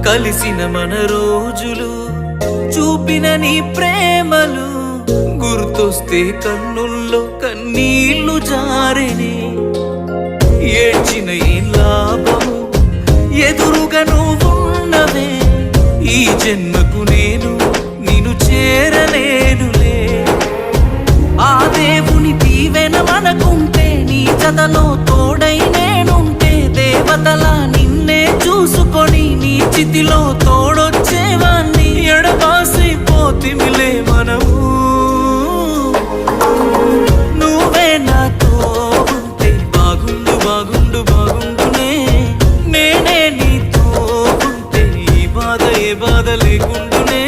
కలిసిన మన రోజులు చూపిన నీ ప్రేమలు గుర్తొస్తే కన్నుల్లో కన్నీళ్లు జారెనే ఏడ్చిన ఈ లాభము ఎదురుగా నువ్వున్నవే ఈ జన్మకు నేను నిన్ను చేరలేనులే ఆ దేవుని దీవెన మనకుంటే నీ జతలో తోడై నేనుంటే దేవతలా నిన్నే చూసుకొని నీ చితిలో తోడొచ్చేవాణ్ణి ఎడబాసిపోతిమిలే మనము నువ్వే నాతో ఉంటే బాగుండు బాగుండు బాగుండునే నేనే నీతో ఉంటే ఈ బాధ ఏ బాధ లేకుండునే